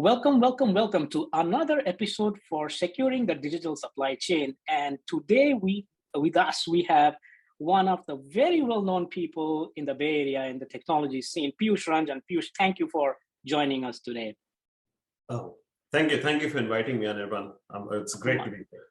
Welcome to another episode for securing the digital supply chain. And today with us, we have one of the very well-known people in the Bay Area in the technology scene, Peeyush Ranjan. Peeyush, thank you for joining us today. Oh, thank you. Thank you for inviting me, Anirban. It's great to be here.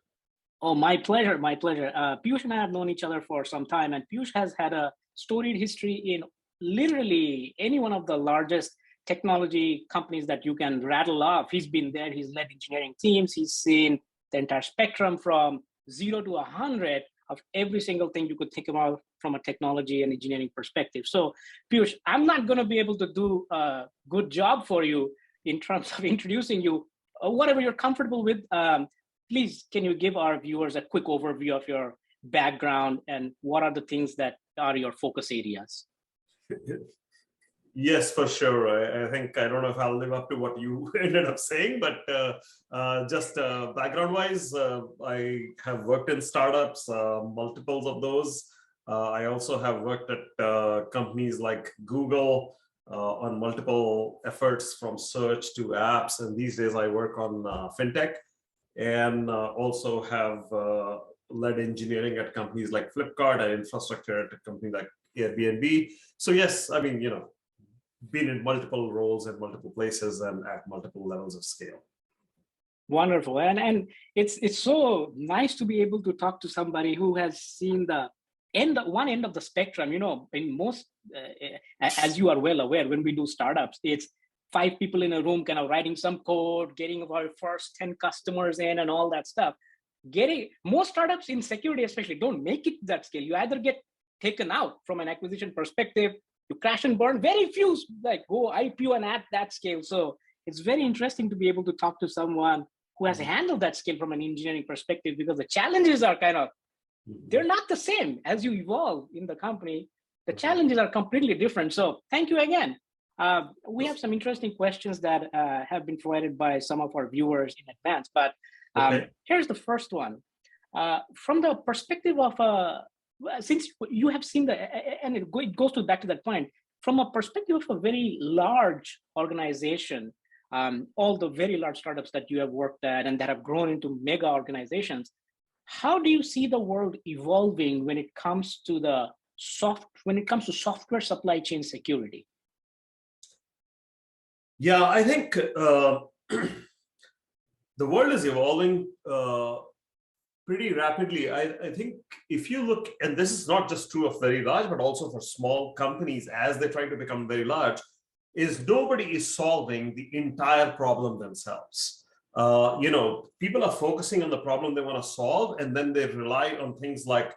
Oh, my pleasure. Peeyush and I have known each other for some time, and Peeyush has had a storied history in literally any one of the largest technology companies that you can rattle off. He's been there, he's led engineering teams, he's seen the entire spectrum from 0 to 100 of every single thing you could think about from a technology and engineering perspective. So Peeyush, I'm not going to be able to do a good job for you in terms of introducing you. Whatever you're comfortable with, please, can you give our viewers a quick overview of your background and what are the things that are your focus areas? Yes, for sure. I think, I don't know if I'll live up to what you ended up saying, but just background-wise, I have worked in startups, multiples of those. I also have worked at companies like Google on multiple efforts from search to apps. And these days I work on fintech and also have led engineering at companies like Flipkart and infrastructure at a company like Airbnb. So yes, I mean, been in multiple roles at multiple places and at multiple levels of scale. Wonderful. And it's so nice to be able to talk to somebody who has seen the one end of the spectrum. In most, as you are well aware, when we do startups, it's 5 people in a room kind of writing some code, getting our first 10 customers in and all that stuff. Most startups in security especially don't make it that scale. You either get taken out from an acquisition perspective, you crash and burn. Very few go IPO and at that scale. So it's very interesting to be able to talk to someone who has handled that scale from an engineering perspective, because the challenges are they're not the same as you evolve in the company. The challenges are completely different. So thank you again. We have some interesting questions that have been provided by some of our viewers in advance, but here's the first one. From the perspective of since you have seen and it goes back to that point, from a perspective of a very large organization, all the very large startups that you have worked at and that have grown into mega organizations, how do you see the world evolving when it comes to software supply chain security? Yeah, I think the world is evolving pretty rapidly. I think if you look, and this is not just true of very large, but also for small companies as they try to become very large, is nobody is solving the entire problem themselves. People are focusing on the problem they want to solve, and then they rely on things like,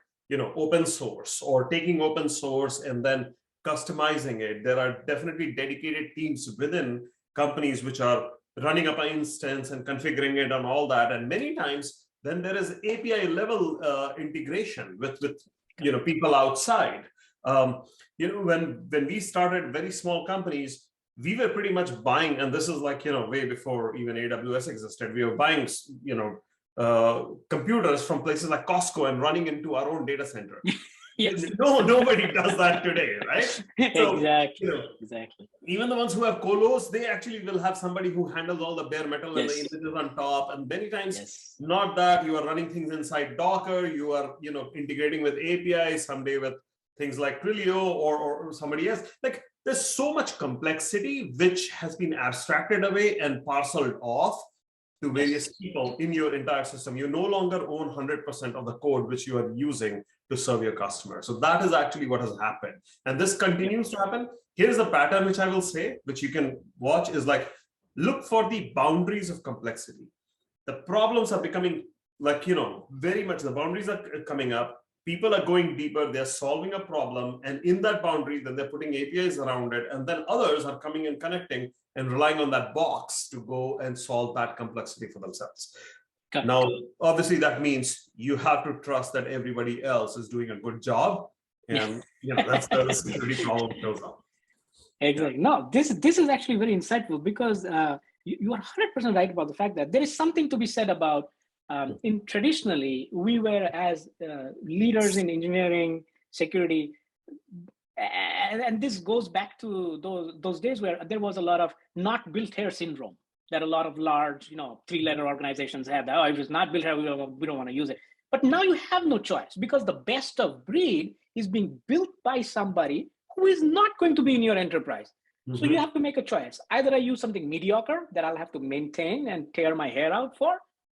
open source or taking open source and then customizing it. There are definitely dedicated teams within companies which are running up an instance and configuring it and all that. And many times, then there is API level integration with people outside. When we started very small companies, we were pretty much buying, and this is way before even AWS existed. We were buying computers from places like Costco and running into our own data center. Yes. Nobody does that today, right? So, exactly. Even the ones who have colos, they actually will have somebody who handles all the bare metal and the images on top. And many times, not that you are running things inside Docker, you are integrating with APIs, someday with things like Twilio or somebody else. There's so much complexity which has been abstracted away and parceled off to various people in your entire system. You no longer own 100% of the code which you are using to serve your customer. So that is actually what has happened. And this continues to happen. Here's a pattern which I will say, which you can watch, is look for the boundaries of complexity. The problems are becoming very much, the boundaries are coming up. People are going deeper, they're solving a problem, and in that boundary, then they're putting APIs around it, and then others are coming and connecting and relying on that box to go and solve that complexity for themselves. Now, obviously, that means you have to trust that everybody else is doing a good job, and that's the security problem shows up. Exactly. No, this is actually very insightful, because you are 100% right about the fact that there is something to be said about traditionally, we were as leaders in engineering, security, and this goes back to those days where there was a lot of not built here syndrome. that a lot of large, three-letter organizations have. That, if it's not built here, we don't want to use it. But now you have no choice because the best of breed is being built by somebody who is not going to be in your enterprise. Mm-hmm. So you have to make a choice. Either I use something mediocre that I'll have to maintain and tear my hair out for,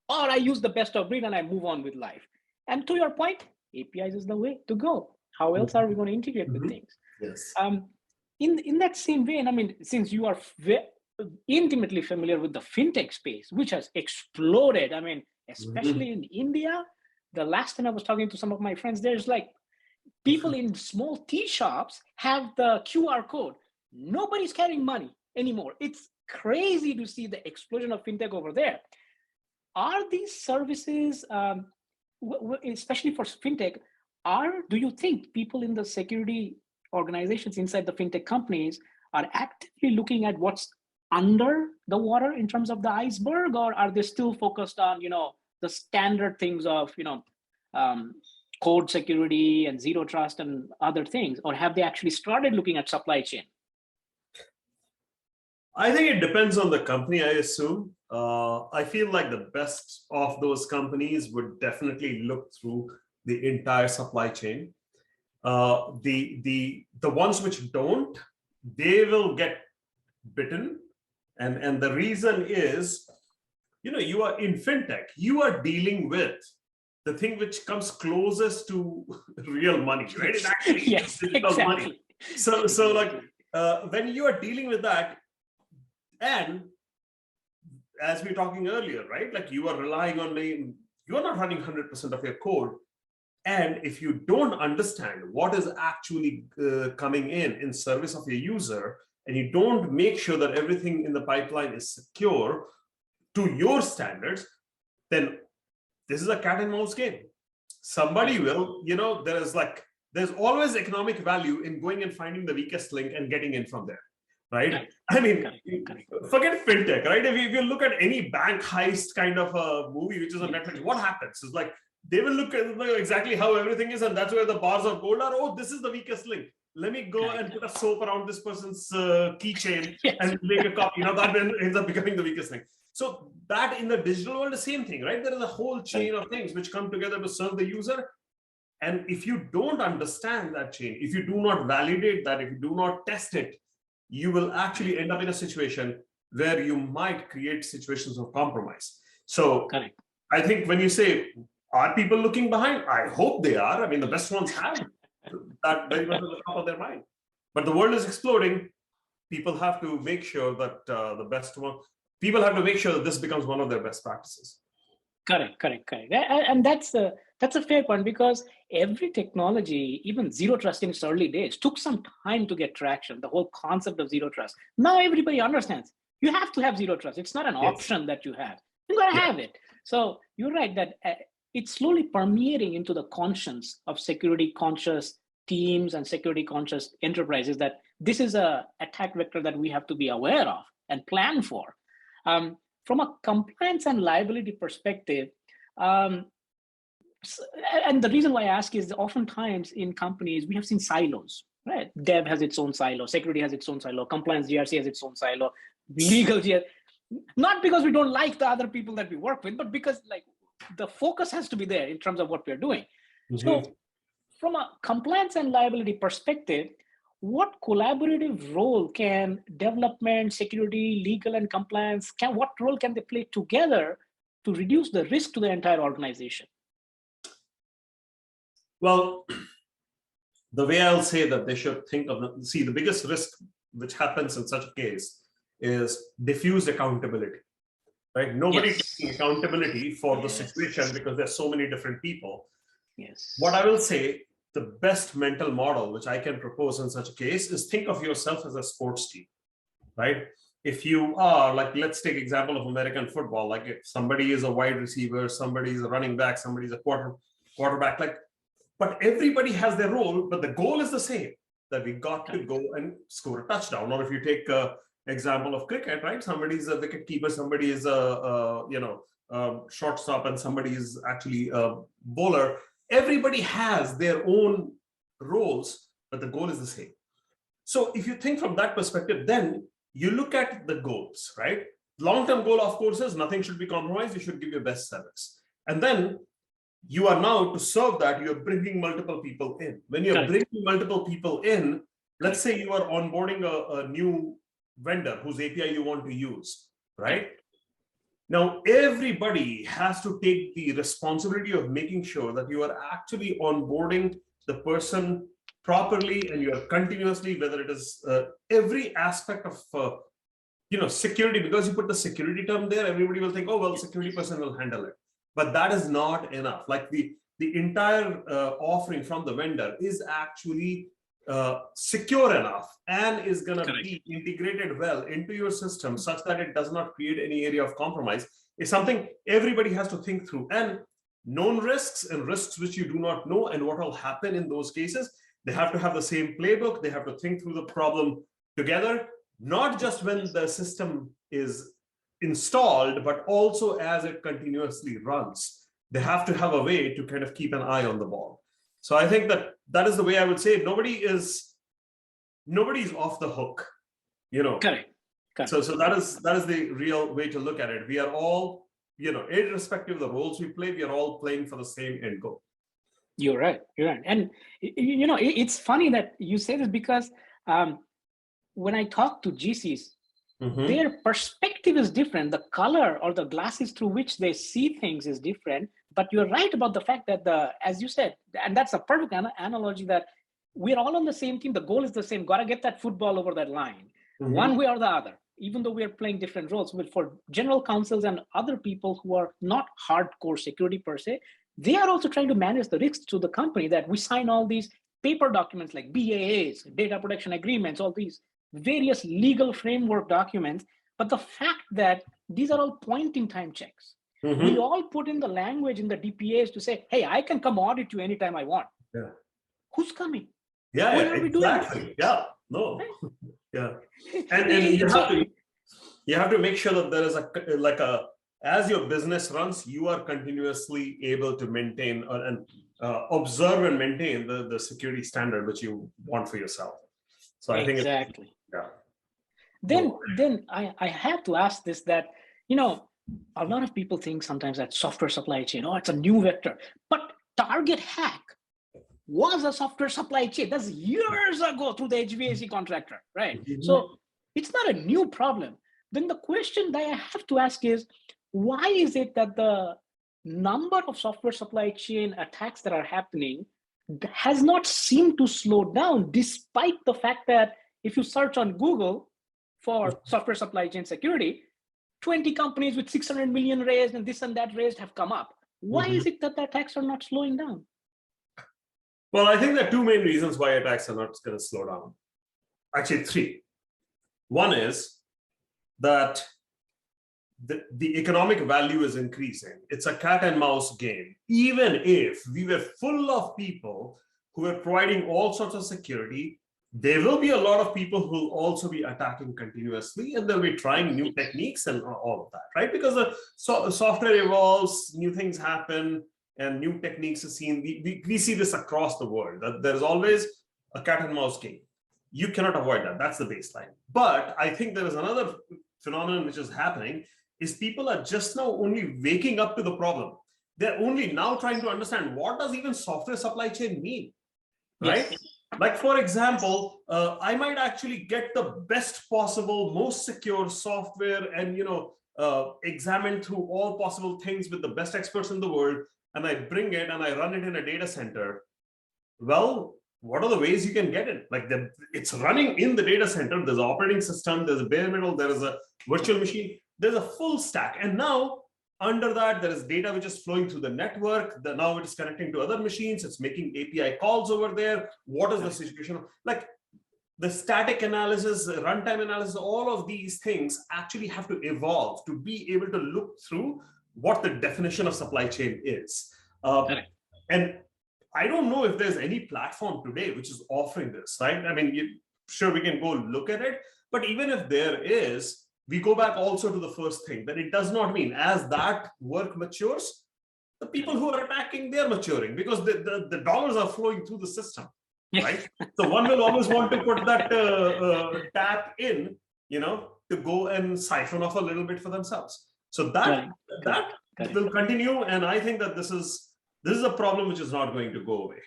or I use the best of breed and I move on with life. And to your point, APIs is the way to go. How else are we going to integrate with things? Yes. In that same vein, I mean, since you are intimately familiar with the fintech space, which has exploded, I mean, especially in India, the last time I was talking to some of my friends, there's like people in small tea shops have the QR code. Nobody's carrying money anymore. It's crazy to see the explosion of fintech over there. Are these services, especially for fintech, do you think people in the security organizations inside the fintech companies are actively looking at what's under the water in terms of the iceberg, or are they still focused on, the standard things of, code security and zero trust and other things, or have they actually started looking at supply chain? I think it depends on the company, I assume. I feel like the best of those companies would definitely look through the entire supply chain. The ones which don't, they will get bitten. And the reason is, you are in fintech, you are dealing with the thing which comes closest to real money, right? It actually yes, digital exactly. money. So like when you are dealing with that, and as we were talking earlier, right? Like you are relying on you are not running 100% of your code. And if you don't understand what is actually coming in service of your user, and you don't make sure that everything in the pipeline is secure to your standards, then this is a cat and mouse game. Somebody will, there's always economic value in going and finding the weakest link and getting in from there, right? I mean, forget fintech, right? If you look at any bank heist kind of a movie, which is on Netflix, what happens is like, they will look at exactly how everything is, and that's where the bars of gold are. Oh, this is the weakest link. Let me go and put a soap around this person's keychain and make a copy. That ends up becoming the weakest link. So that in the digital world, the same thing, right? There is a whole chain of things which come together to serve the user. And if you don't understand that chain, if you do not validate that, if you do not test it, you will actually end up in a situation where you might create situations of compromise. So I think when you say, are people looking behind? I hope they are. I mean, the best ones have that very much at the top of their mind. But the world is exploding. People have to make sure that people have to make sure that this becomes one of their best practices. Correct. And that's a fair point, because every technology, even zero trust in its early days, took some time to get traction. The whole concept of zero trust. Now everybody understands you have to have zero trust. It's not an option that you have. You got to have it. So you're right that it's slowly permeating into the conscience of security conscious teams and security conscious enterprises that this is a attack vector that we have to be aware of and plan for. From a compliance and liability perspective, and the reason why I ask is oftentimes in companies, we have seen silos, right? Dev has its own silo, security has its own silo, compliance GRC has its own silo, legal GRC, not because we don't like the other people that we work with, but because like the focus has to be there in terms of what we're doing. So from a compliance and liability perspective, what collaborative role can development, security, legal, and compliance, what role can they play together to reduce the risk to the entire organization? Well, the way I'll say that they should think of, the biggest risk which happens in such a case is diffuse accountability, right? Nobody taking accountability for the situation because there's so many different people. What I will say, the best mental model which I can propose in such a case is think of yourself as a sports team, right? If you are like, let's take example of American football, like if somebody is a wide receiver, somebody is a running back, somebody is a quarterback, like, but everybody has their role, but the goal is the same, that we got to go and score a touchdown. Or if you take example of cricket, right? Somebody is a wicket keeper, somebody is a shortstop, and somebody is actually a bowler. Everybody has their own roles, but the goal is the same. So if you think from that perspective, then you look at the goals, right? long-term goal, of course, is nothing should be compromised. You should give your best service. And then you are now, to serve that, you're bringing multiple people in. When you're bringing multiple people in, let's say you are onboarding a new vendor whose API you want to use, right? Now, everybody has to take the responsibility of making sure that you are actually onboarding the person properly, and you are continuously, whether it is every aspect of security, because you put the security term there, everybody will think, oh, well, security person will handle it. But that is not enough. Like the entire offering from the vendor is actually secure enough and is going to be integrated well into your system such that it does not create any area of compromise. It's something everybody has to think through. And known risks and risks which you do not know and what will happen in those cases, they have to have the same playbook. They have to think through the problem together, not just when the system is installed, but also as it continuously runs. They have to have a way to kind of keep an eye on the ball. So I think that is the way I would say nobody's off the hook, Correct. So that is the real way to look at it. We are all, irrespective of the roles we play, we are all playing for the same end goal. You're right. And it's funny that you say this, because when I talk to GCs, their perspective is different. The color or the glasses through which they see things is different. But you're right about the fact that as you said, and that's a perfect analogy, that we're all on the same team. The goal is the same. Got to get that football over that line, one way or the other, even though we are playing different roles. But for general counsels and other people who are not hardcore security per se, they are also trying to manage the risks to the company, that we sign all these paper documents like BAAs, data protection agreements, all these various legal framework documents. But the fact that these are all point in time checks, we all put in the language in the DPAs to say, hey, I can come audit you anytime I want. Yeah. Who's coming? Yeah, When are we doing exactly. Yeah, no. Yeah. And you have to make sure that there is as your business runs, you are continuously able to maintain and observe and maintain the security standard which you want for yourself. So I think exactly. Yeah. Then I have to ask this, that, a lot of people think sometimes that software supply chain, it's a new vector. But Target hack was a software supply chain. That's years ago through the HVAC contractor, right? So it's not a new problem. Then the question that I have to ask is, why is it that the number of software supply chain attacks that are happening has not seemed to slow down, despite the fact that if you search on Google for software supply chain security, 20 companies with 600 million raised and this and that raised have come up? Why is it that the attacks are not slowing down? Well, I think there are two main reasons why attacks are not going to slow down. Actually, three. One is that the economic value is increasing. It's a cat and mouse game. Even if we were full of people who were providing all sorts of security, there will be a lot of people who will also be attacking continuously, and they'll be trying new techniques and all of that, right? Because the software evolves, new things happen, and new techniques are seen. We see this across the world, that there's always a cat and mouse game. You cannot avoid that. That's the baseline. But I think there is another phenomenon which is happening, is people are just now only waking up to the problem. They're only now trying to understand, what does even software supply chain mean, right? Yes. Like, for example, I might actually get the best possible, most secure software and, examine through all possible things with the best experts in the world, and I bring it and I run it in a data center. Well, what are the ways you can get it? Like, it's running in the data center. There's an operating system, there's a bare metal, there is a virtual machine, there's a full stack. And now under that, there is data which is flowing through the network. Now it is connecting to other machines. It's making API calls over there. What is the situation? Like, the static analysis, runtime analysis, all of these things actually have to evolve to be able to look through what the definition of supply chain is. And I don't know if there's any platform today which is offering this, right? I mean, sure, we can go look at it, but even if there is, we go back also to the first thing, that it does not mean as that work matures, the people who are attacking, they're maturing, because the dollars are flowing through the system, right? So one will always want to put that tap in, to to go and siphon off a little bit for themselves. So that will continue, and I think that this is a problem which is not going to go away.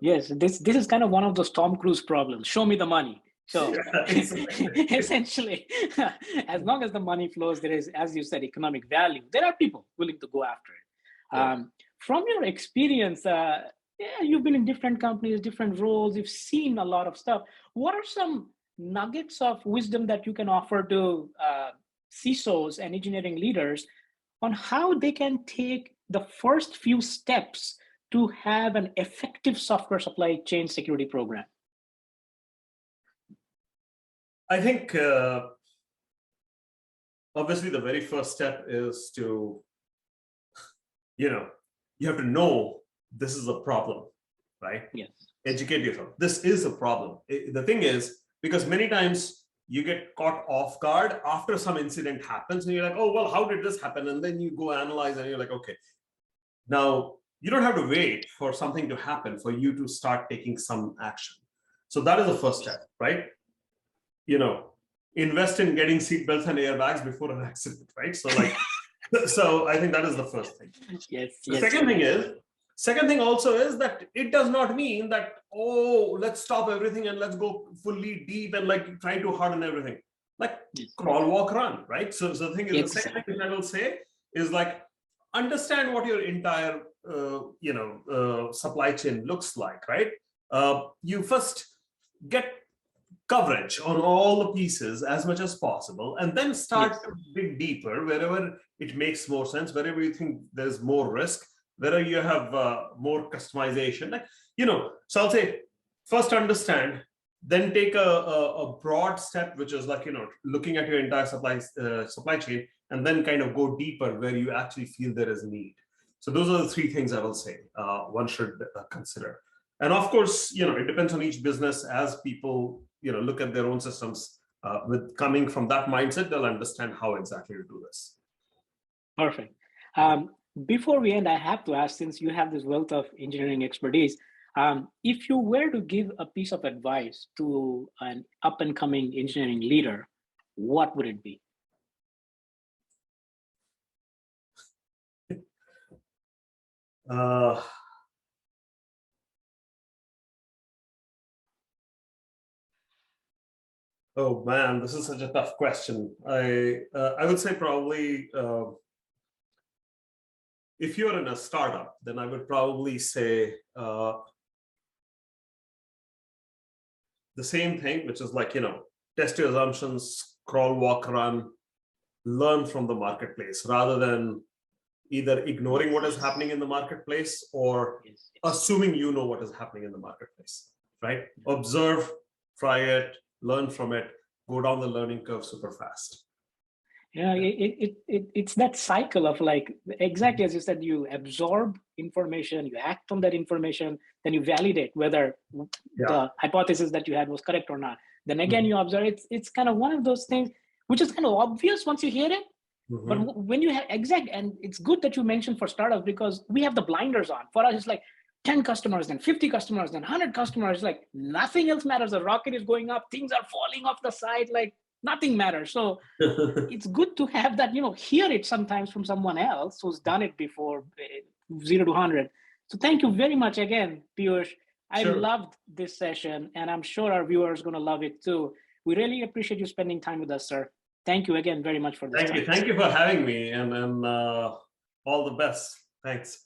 Yes, this is kind of one of those Tom Cruise problems. Show me the money. So essentially, as long as the money flows, there is, as you said, economic value. There are people willing to go after it. From your experience, you've been in different companies, different roles. You've seen a lot of stuff. What are some nuggets of wisdom that you can offer to CISOs and engineering leaders on how they can take the first few steps to have an effective software supply chain security program? I think obviously the very first step is to, you have to know this is a problem, right? Yes. Educate yourself. This is a problem. The thing is, because many times you get caught off guard after some incident happens and you're like, oh, well, how did this happen? And then you go analyze and you're like, okay, now you don't have to wait for something to happen for you to start taking some action. So that is the first step, right? Invest in getting seatbelts and airbags before an accident, right? So so I think that is the first thing. Yes. The second thing also is that it does not mean that, oh, let's stop everything and let's go fully deep and try to harden everything. Crawl, walk, run, right? So the thing is, the second thing I will say is understand what your entire supply chain looks like, right? You first get coverage on all the pieces as much as possible, and then start to dig deeper wherever it makes more sense, wherever you think there's more risk, wherever you have more customization. So I'll say first understand, then take a broad step, which is looking at your entire supply chain, and then kind of go deeper where you actually feel there is need. So those are the three things I will say one should consider. And of course, it depends on each business. As people look at their own systems, with coming from that mindset, they'll understand how exactly to do this. Perfect. Before we end, I have to ask, since you have this wealth of engineering expertise, if you were to give a piece of advice to an up-and-coming engineering leader, what would it be? Oh man, this is such a tough question. I would say probably if you're in a startup, then I would probably say the same thing, which is test your assumptions, crawl, walk, run, learn from the marketplace, rather than either ignoring what is happening in the marketplace or assuming you know what is happening in the marketplace, right? Observe, try it, learn from it, go down the learning curve super fast. Yeah, it's that cycle of exactly as you said, you absorb information, you act on that information, then you validate whether the hypothesis that you had was correct or not. Then again, you observe. It's kind of one of those things which is kind of obvious once you hear it. But when you have and it's good that you mentioned for startups, because we have the blinders on. For us, it's 10 customers, then 50 customers, then 100 customers, nothing else matters. The rocket is going up, things are falling off the side, nothing matters. So it's good to have that, hear it sometimes from someone else who's done it before, 0 to 100. So thank you very much again, Peeyush. I loved this session, and I'm sure our viewers are going to love it too. We really appreciate you spending time with us, sir. Thank you again very much for this. Thank you for having me, and all the best. Thanks.